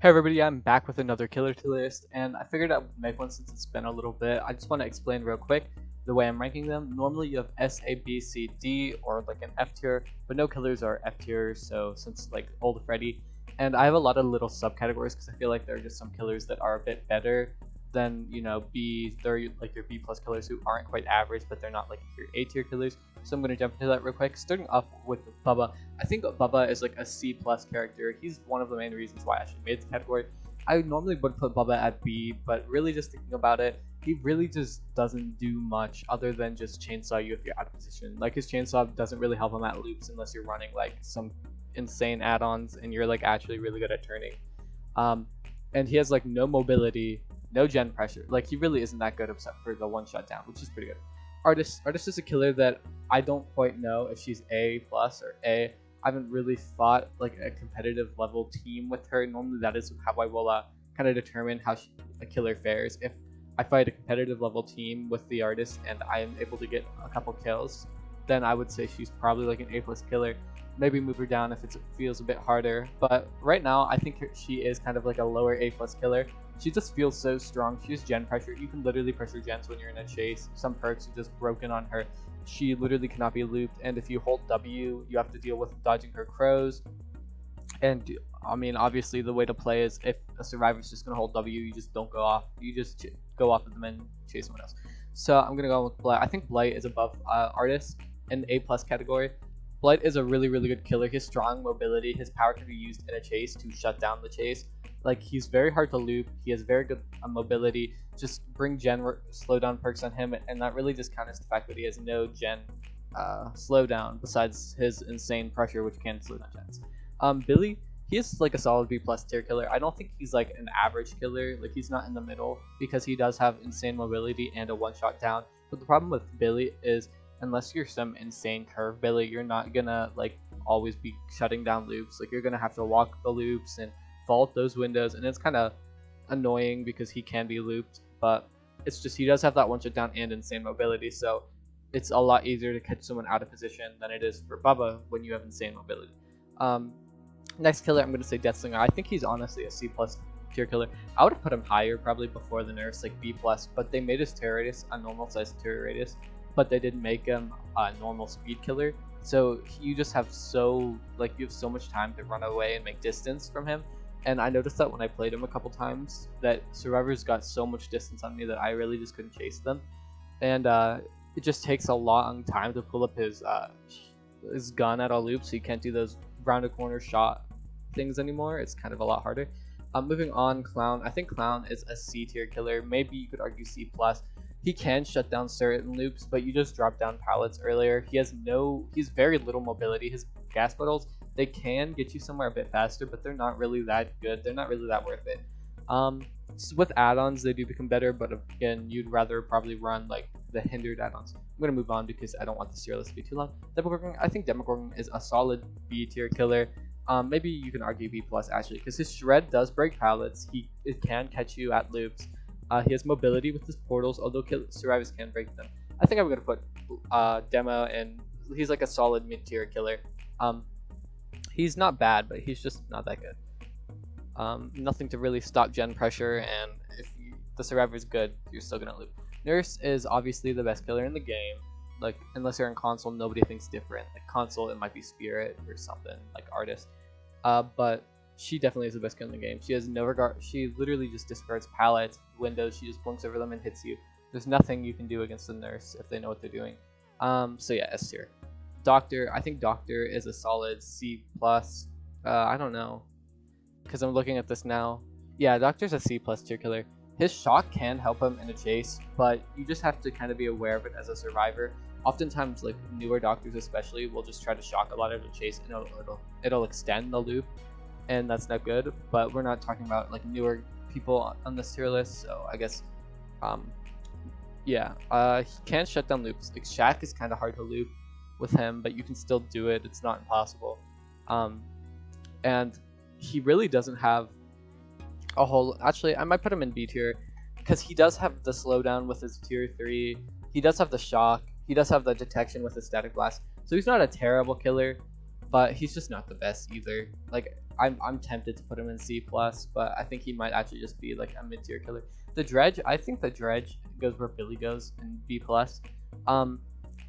Hey everybody, I'm back with another killer to list, and I figured I would make one since it's been a little bit. I just want to explain real quick the way I'm ranking them. Normally you have S, A, B, C, D, or like an F tier, but no killers are F tier, so since like old Freddy. And I have a lot of little subcategories because I feel like there are just some killers that are a bit better than, B, they're like your B plus killers who aren't quite average, but they're not like your A tier killers. So I'm going to jump into that real quick, starting off with Bubba. I think Bubba is like a C plus character. He's one of the main reasons why I actually made this category. I normally would put Bubba at B, but really just thinking about it, he really just doesn't do much other than just chainsaw you if you're out of position. Like his chainsaw doesn't really help him at loops unless you're running like some insane add-ons and you're like actually really good at turning. And he has like no mobility, no gen pressure. Like he really isn't that good except for the one shot down, which is pretty good. Artist is a killer that I don't quite know if she's A plus or A. I haven't really fought like a competitive level team with her. Normally that is how I will kind of determine how a killer fares. If I fight a competitive level team with the artist and I am able to get a couple kills, then I would say she's probably like an A plus killer. Maybe move her down if it feels a bit harder. But right now I think she is kind of like a lower A plus killer. She just feels so strong. She has gen pressure. You can literally pressure gens when you're in a chase. Some perks are just broken on her. She literally cannot be looped, and if you hold W, you have to deal with dodging her crows. And I mean, obviously the way to play is if a survivor's just gonna hold W, you just don't go off. You just go off of them and chase someone else. So I'm gonna go with Blight. I think Blight is above Artist in A plus category. Blight is a really good killer. His strong mobility, his power can be used in a chase to shut down the chase. Like he's very hard to loop. He has very good mobility. Just bring gen slowdown perks on him, and that really just counters the fact that he has no gen slowdown besides his insane pressure, which can slow down gens. Billy, he is like a solid B plus tier killer. I don't think he's like an average killer. Like he's not in the middle because he does have insane mobility and a one shot down. But the problem with Billy is unless you're some insane curve Billy, you're not gonna like always be shutting down loops. Like you're gonna have to walk the loops and vault those windows, and it's kind of annoying because he can be looped, but it's just he does have that one shot down and insane mobility, so it's a lot easier to catch someone out of position than it is for Bubba when you have insane mobility. Next killer, I'm going to say Deathsinger. I think he's honestly a C plus tier killer. I would have put him higher probably before the nerfs, like B plus, but they made his terror radius a normal size terror radius, but they didn't make him a normal speed killer. So you just have you have so much time to run away and make distance from him. And I noticed that when I played him a couple times, that survivors got so much distance on me that I really just couldn't chase them. And it just takes a long time to pull up his gun at all loops, so you can't do those round a corner shot things anymore. It's kind of a lot harder. Moving on, Clown. I think Clown is a C tier killer. Maybe you could argue C plus. He can shut down certain loops, but you just dropped down pallets earlier. He's very little mobility. His gas bottles, they can get you somewhere a bit faster, but they're not really that good. They're not really that worth it. So with add-ons, they do become better, but again, you'd rather probably run like the hindered add-ons. I'm gonna move on because I don't want this tier list to be too long. Demogorgon, I think Demogorgon is a solid B tier killer. Maybe you can argue B plus actually, because his shred does break pallets. It can catch you at loops. He has mobility with his portals, although survivors can break them. I think I'm gonna put Demo, and he's like a solid mid tier killer. He's not bad, but he's just not that good. Nothing to really stop gen pressure, and if the survivor's good, you're still gonna loop. Nurse is obviously the best killer in the game. Like unless you're in console, nobody thinks different. Like console, it might be Spirit or something like Artist. But she definitely is the best killer in the game. She has no regard. She literally just discards pallets, windows. She just blinks over them and hits you. There's nothing you can do against the nurse if they know what they're doing. So yeah, S tier. Doctor, I think Doctor is a solid C plus. I don't know, because I'm looking at this now. Yeah, Doctor's a C plus tier killer. His shock can help him in a chase, but you just have to kind of be aware of it as a survivor. Oftentimes, like newer doctors especially, will just try to shock a lot of the chase, and it'll extend the loop, and that's not good. But we're not talking about like newer people on this tier list, so I guess, yeah, he can shut down loops. Like Shaq is kind of hard to loop with him, but you can still do it. It's not impossible. And he really doesn't have a whole. Actually, I might put him in B tier because he does have the slowdown with his tier 3. He does have the shock. He does have the detection with his static blast. So he's not a terrible killer, but he's just not the best either. Like I'm tempted to put him in C+, but I think he might actually just be like a mid-tier killer. The Dredge, I think the Dredge goes where Billy goes in B+.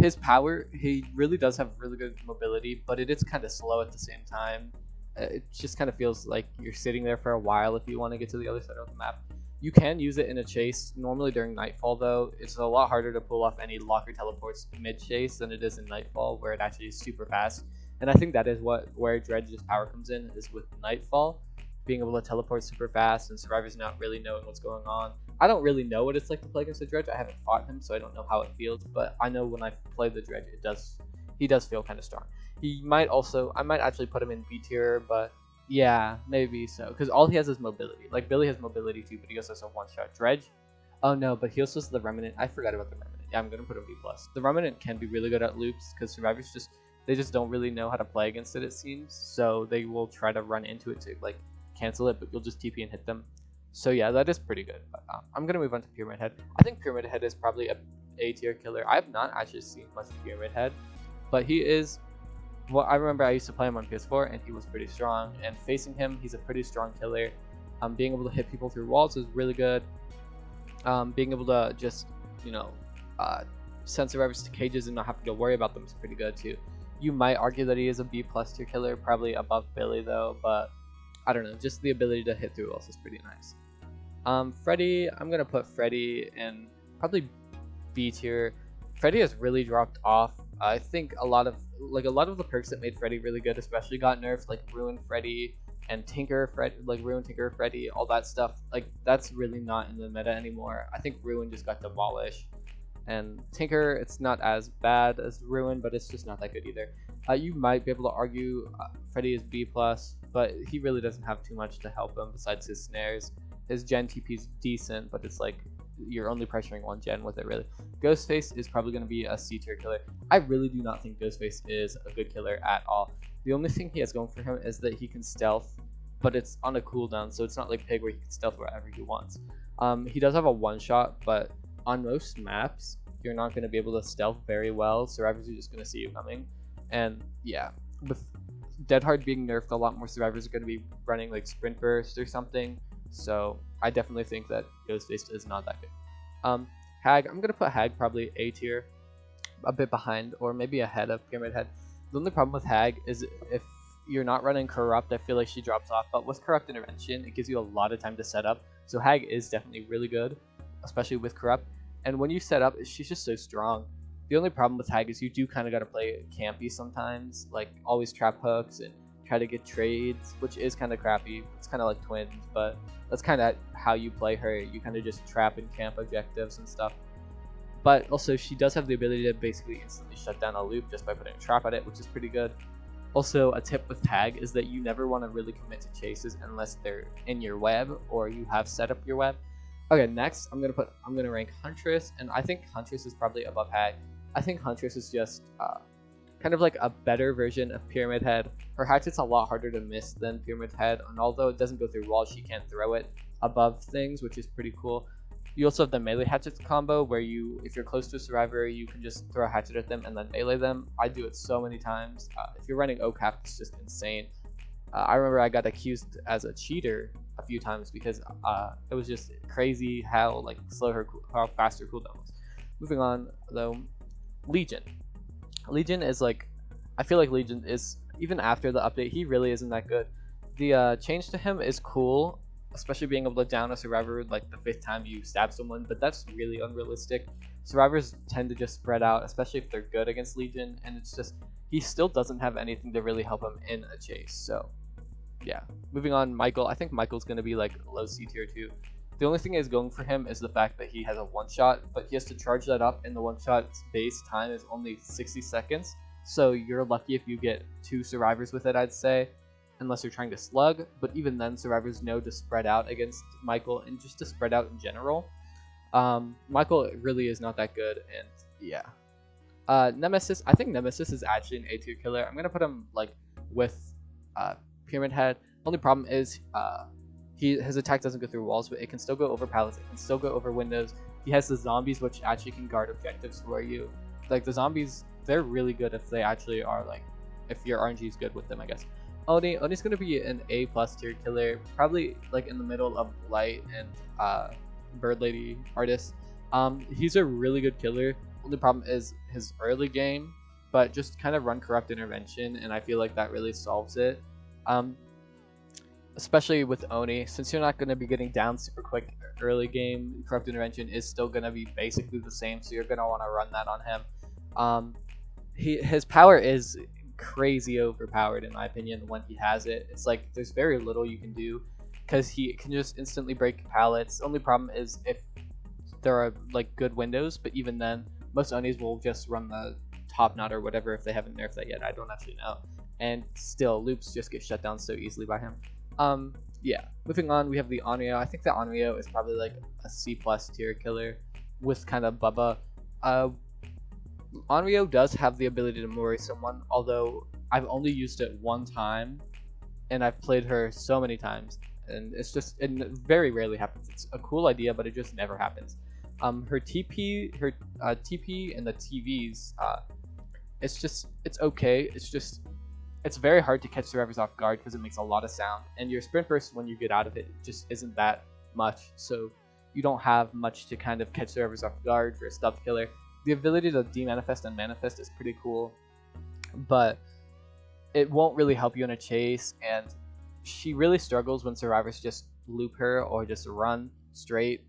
His power, he really does have really good mobility, but it is kind of slow at the same time. It just kind of feels like you're sitting there for a while if you want to get to the other side of the map. You can use it in a chase, normally during Nightfall though. It's a lot harder to pull off any locker teleports mid-chase than it is in Nightfall, where it actually is super fast. And I think that is where Dredge's power comes in, is with Nightfall, being able to teleport super fast and survivors not really knowing what's going on. I don't really know what it's like to play against the Dredge. I haven't fought him, so I don't know how it feels, but I know when I play the Dredge, he does feel kind of strong. I might actually put him in B tier, but yeah, maybe so, because all he has is mobility. Like Billy has mobility too, but he also has a one-shot. Dredge, oh no, but he also has the Remnant. I forgot about the Remnant. Yeah, I'm gonna put him B+. The Remnant can be really good at loops because survivors just don't really know how to play against it, it seems. So they will try to run into it to like cancel it, but you'll just TP and hit them. So yeah, that is pretty good. But, I'm gonna move on to Pyramid Head. I think Pyramid Head is probably a A tier killer. I have not actually seen much of Pyramid Head, but he is. Well, I remember I used to play him on PS4 and he was pretty strong. And facing him, he's a pretty strong killer. Being able to hit people through walls is really good. Being able to just send survivors to cages and not having to worry about them is pretty good too. You might argue that he is a B+ tier killer, probably above Billy though, but I don't know, just the ability to hit through walls is pretty nice. Freddy, I'm gonna put Freddy in probably B tier. Freddy has really dropped off. I think a lot of the perks that made Freddy really good especially got nerfed, like Ruin Freddy and Ruin Tinker Freddy, all that stuff. Like that's really not in the meta anymore. I think Ruin just got demolished. And Tinker, it's not as bad as Ruin, but it's just not that good either. You might be able to argue Freddy is B+, but he really doesn't have too much to help him besides his snares. His gen TP is decent, but it's like you're only pressuring one gen with it really. Ghostface is probably going to be a C tier killer. I really do not think Ghostface is a good killer at all. The only thing he has going for him is that he can stealth, but it's on a cooldown, so it's not like Pig where he can stealth wherever he wants. He does have a one-shot, but on most maps, you're not going to be able to stealth very well. Survivors are just going to see you coming. And yeah, with Dead Hard being nerfed, a lot more survivors are going to be running like Sprint Burst or something. So I definitely think that Ghostface is not that good. Hag, I'm going to put Hag probably A tier, a bit behind or maybe ahead of Pyramid Head. The only problem with Hag is if you're not running Corrupt, I feel like she drops off. But with Corrupt Intervention, it gives you a lot of time to set up. So Hag is definitely really good, especially with Corrupt. And when you set up, she's just so strong. The only problem with Hag is you do kind of got to play campy sometimes, like always trap hooks and try to get trades, which is kind of crappy. It's kind of like Twins, but that's kind of how you play her. You kind of just trap and camp objectives and stuff. But also, she does have the ability to basically instantly shut down a loop just by putting a trap at it, which is pretty good. Also, a tip with Hag is that you never want to really commit to chases unless they're in your web or you have set up your web. Okay, next I'm gonna rank Huntress, and I think Huntress is probably above Hag. I think Huntress is just kind of like a better version of Pyramid Head. Her hatchet's a lot harder to miss than Pyramid Head, and although it doesn't go through walls, she can't throw it above things, which is pretty cool. You also have the melee hatchets combo where if you're close to a survivor, you can just throw a hatchet at them and then melee them. I do it so many times. If you're running OCAP, it's just insane. I remember I got accused as a cheater a few times because it was just crazy how fast her cooldown was. Moving on though, Legion. Legion is like, I feel like Legion is, even after the update, he really isn't that good. The change to him is cool, especially being able to down a survivor like the 5th time you stab someone, but that's really unrealistic. Survivors tend to just spread out, especially if they're good against Legion, and it's just, he still doesn't have anything to really help him in a chase. So yeah, moving on, Michael. I think Michael's going to be like low C tier too. The only thing is going for him is the fact that he has a one-shot, but he has to charge that up, and the one-shot's base time is only 60 seconds. So you're lucky if you get 2 survivors with it, I'd say, unless you're trying to slug. But even then, survivors know to spread out against Michael and just to spread out in general. Michael really is not that good, and yeah. Nemesis, I think Nemesis is actually an A tier killer. I'm going to put him like with Pyramid Head. Only problem is his attack doesn't go through walls, but it can still go over pallets, it can still go over windows. He has the zombies, which actually can guard objectives for you. Like the zombies, they're really good if they actually are like, if your RNG is good with them, I guess. Oni's gonna be an A+ tier killer, probably like in the middle of Blight and Bird Lady Artist. He's a really good killer. Only problem is his early game, but just kind of run Corrupt Intervention, and I feel like that really solves it. Especially with Oni, since you're not going to be getting down super quick early game, Corrupt Intervention is still going to be basically the same, so you're going to want to run that on him. His power is crazy overpowered in my opinion when he has it. It's like there's very little you can do because he can just instantly break pallets. Only problem is if there are like good windows, but even then most Onis will just run the top knot or whatever if they haven't nerfed that yet. I don't actually know, and still loops just get shut down so easily by him. Yeah, moving on, we have the Onryo. I think the Onryo is probably like a C+ tier killer with kind of Bubba. Onryo does have the ability to Mori someone, although I've only used it one time, and I've played her so many times, and it very rarely happens. It's a cool idea, but it just never happens. Her TP and the TVs, it's okay. It's very hard to catch survivors off guard because it makes a lot of sound, and your sprint burst when you get out of it just isn't that much, so you don't have much to kind of catch survivors off guard for a stealth killer. The ability to demanifest and manifest is pretty cool, but it won't really help you in a chase, and she really struggles when survivors just loop her or just run straight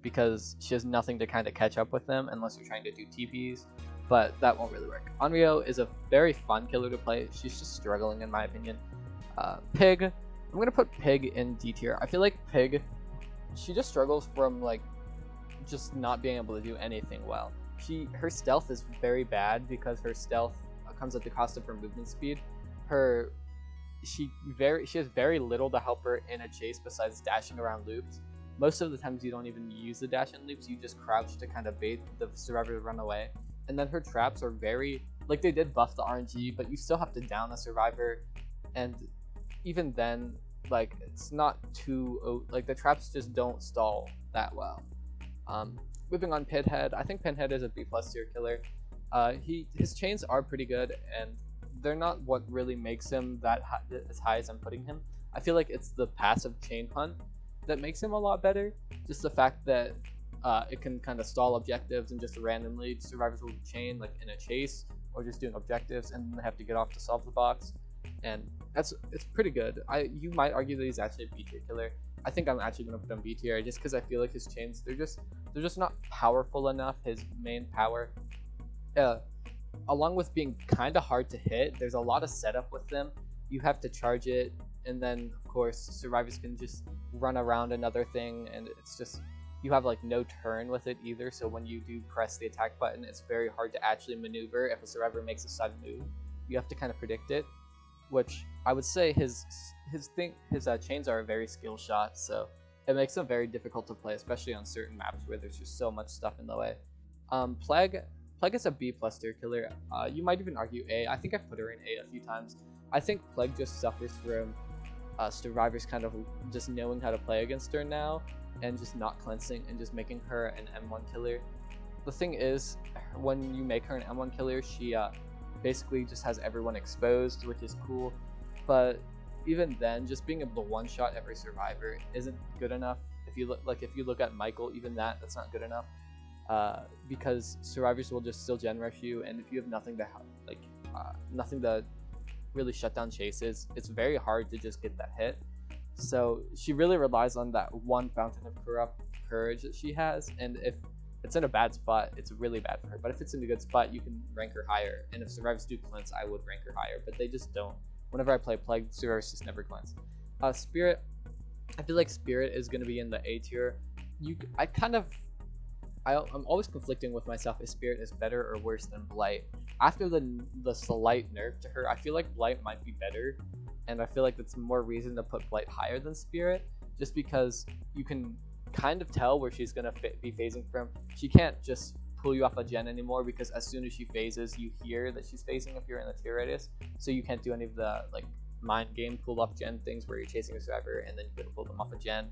because she has nothing to kind of catch up with them unless you're trying to do TPs, but that won't really work. Onryo is a very fun killer to play. She's just struggling in my opinion. Pig, I'm going to put Pig in D tier. I feel like Pig, she just struggles from like just not being able to do anything well. Her stealth is very bad because her stealth comes at the cost of her movement speed. She has very little to help her in a chase besides dashing around loops. Most of the times you don't even use the dash in loops, you just crouch to kind of bait the survivor to run away. And then her traps are very, like, they did buff the RNG, but you still have to down the survivor, and even then, like, it's not too, like, the traps just don't stall that well. Moving on, Pinhead. I think Pinhead is a B+ tier killer. His chains are pretty good, and they're not what really makes him that high, as high as I'm putting him. I feel like it's the passive chain hunt that makes him a lot better. Just the fact that it can kind of stall objectives and just randomly survivors will chain like in a chase or just doing objectives, and then they have to get off to solve the box, and it's pretty good. You might argue that he's actually a B tier killer. I think I'm actually going to put him B tier just because I feel like his chains, they're just not powerful enough. His main power, along with being kind of hard to hit, there's a lot of setup with them. You have to charge it, and then of course survivors can just run around another thing, and it's just, you have like no turn with it either, so when you do press the attack button, it's very hard to actually maneuver. If a survivor makes a sudden move, you have to kind of predict it, which I would say his chains are a very skill shot, so it makes them very difficult to play, especially on certain maps where there's just so much stuff in the way. Plague is a B+ tier killer. You might even argue A. I think I've put her in A a few times. I think Plague just suffers from survivors kind of just knowing how to play against her now and just not cleansing and just making her an M1 killer. The thing is, when you make her an M1 killer, she basically just has everyone exposed, which is cool, but even then, just being able to one-shot every survivor isn't good enough. If you look at Michael, even that's not good enough, because survivors will just still gen rush you, and if you have nothing to nothing to really shut down chases, it's very hard to just get that hit. So she really relies on that one fountain of corrupt courage that she has, and if it's in a bad spot, it's really bad for her. But if it's in a good spot, you can rank her higher, and if survivors do cleanse, I would rank her higher, but they just don't. Whenever I play Plague, survivors just never cleanse. Spirit, I feel like Spirit is going to be in the A tier. I'm always conflicting with myself if Spirit is better or worse than Blight. After the slight nerf to her, I feel like Blight might be better, and I feel like that's more reason to put Blight higher than Spirit, just because you can kind of tell where she's going to be phasing from. She can't just pull you off a gen anymore, because as soon as she phases, you hear that she's phasing if you're in the tier radius, so you can't do any of the like mind game pull off gen things where you're chasing a survivor and then you can pull them off a gen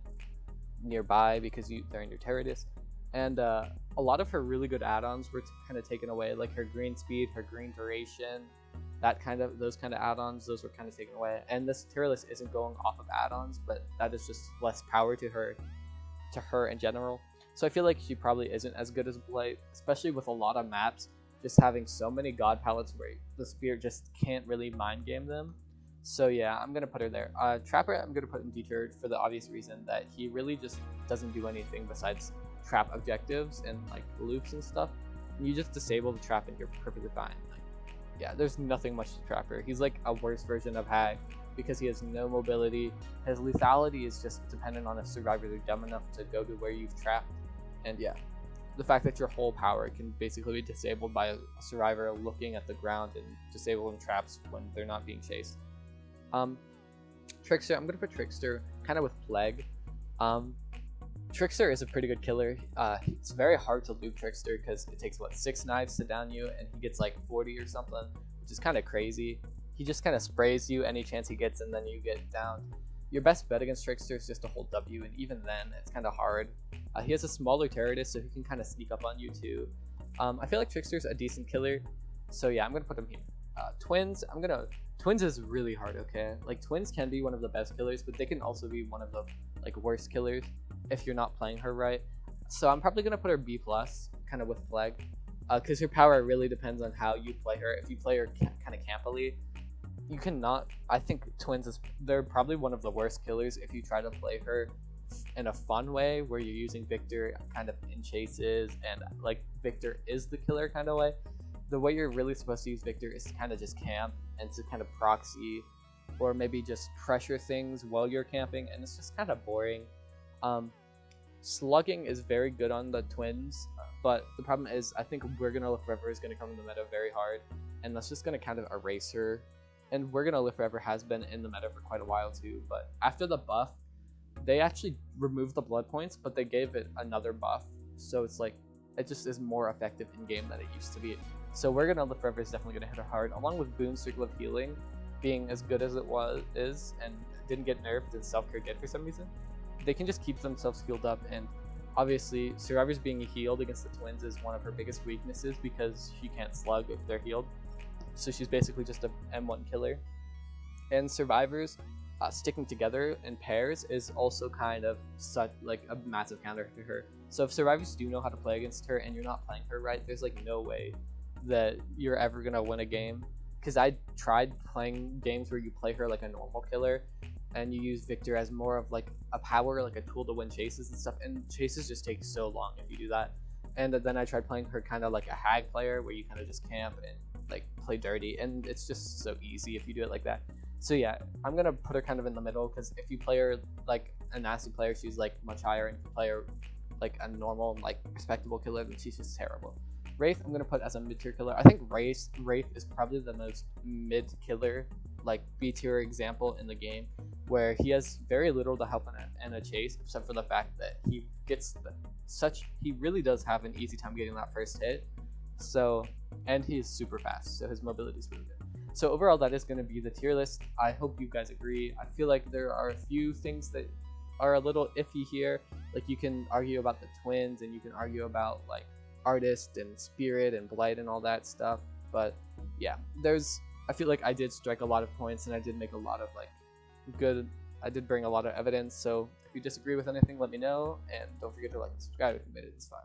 nearby because they're in your tier radius. And a lot of her really good add-ons were kind of taken away, like her green speed, her green duration, those kind of add-ons, those were kind of taken away. And this tier list isn't going off of add-ons, but that is just less power to her in general. So I feel like she probably isn't as good as Blight, especially with a lot of maps just having so many god palettes where the spirit just can't really mind game them. So yeah, I'm gonna put her there. Trapper, I'm gonna put in D tier for the obvious reason that he really just doesn't do anything besides trap objectives and like loops and stuff. You just disable the trap and you're perfectly fine. Like, yeah, there's nothing much to Trapper. He's like a worse version of Hag because he has no mobility. His lethality is just dependent on a survivor they're dumb enough to go to where you've trapped. And yeah, the fact that your whole power can basically be disabled by a survivor looking at the ground and disabling traps when they're not being chased. Trickster, I'm gonna put Trickster kind of with Plague. Trickster is a pretty good killer. It's very hard to loop Trickster because it takes what 6 knives to down you, and he gets like 40 or something, which is kind of crazy. He just kind of sprays you any chance he gets, and then you get down. Your best bet against Trickster is just to hold W, and even then, it's kind of hard. He has a smaller Terrorist, so he can kind of sneak up on you too. I feel like Trickster's a decent killer, so yeah, I'm gonna put him here. Twins, Twins is really hard, okay? Like, Twins can be one of the best killers, but they can also be one of the like worst killers if you're not playing her right. So I'm probably gonna put her B+, kind of with Flag, because her power really depends on how you play her. If you play her kind of campily, you cannot. I think Twins they're probably one of the worst killers if you try to play her in a fun way where you're using Viktor kind of in chases and like Viktor is the killer kind of way. The way you're really supposed to use Viktor is to kind of just camp and to kind of proxy or maybe just pressure things while you're camping, and it's just kind of boring. Slugging is very good on the Twins, but the problem is I think We're Gonna Live Forever is going to come in the meta very hard, and that's just going to kind of erase her. And We're Gonna Live Forever has been in the meta for quite a while too, but after the buff, they actually removed the blood points, but they gave it another buff, so it's like it just is more effective in game than it used to be. So We're Gonna Live Forever is definitely going to hit her hard, along with Boon Circle of Healing being as good as it is and didn't get nerfed and self-care did for some reason. They can just keep themselves healed up, and obviously survivors being healed against the Twins is one of her biggest weaknesses because she can't slug if they're healed. So she's basically just a M1 killer. And survivors sticking together in pairs is also kind of such like a massive counter to her. So if survivors do know how to play against her and you're not playing her right, there's like no way that you're ever gonna win a game. Because I tried playing games where you play her like a normal killer and you use Viktor as more of like a power, like a tool to win chases and stuff, and chases just take so long if you do that. And then I tried playing her kind of like a Hag player where you kind of just camp and like play dirty, and it's just so easy if you do it like that. So yeah, I'm gonna put her kind of in the middle, because if you play her like a nasty player, she's like much higher, and if you play her like a normal like respectable killer, then she's just terrible. Wraith I'm gonna put as a mid-tier killer. I think Wraith is probably the most mid killer, like B-tier example in the game, where he has very little to help in a chase, except for the fact that he really does have an easy time getting that first hit. So, and he is super fast, so his mobility is really good. So overall, that is going to be the tier list. I hope you guys agree. I feel like there are a few things that are a little iffy here. Like, you can argue about the Twins, and you can argue about like Artist and Spirit and Blight and all that stuff. But yeah, I feel like I did strike a lot of points, and I did make a lot of like I did bring a lot of evidence. So if you disagree with anything, let me know, and don't forget to like and subscribe if you made it this far.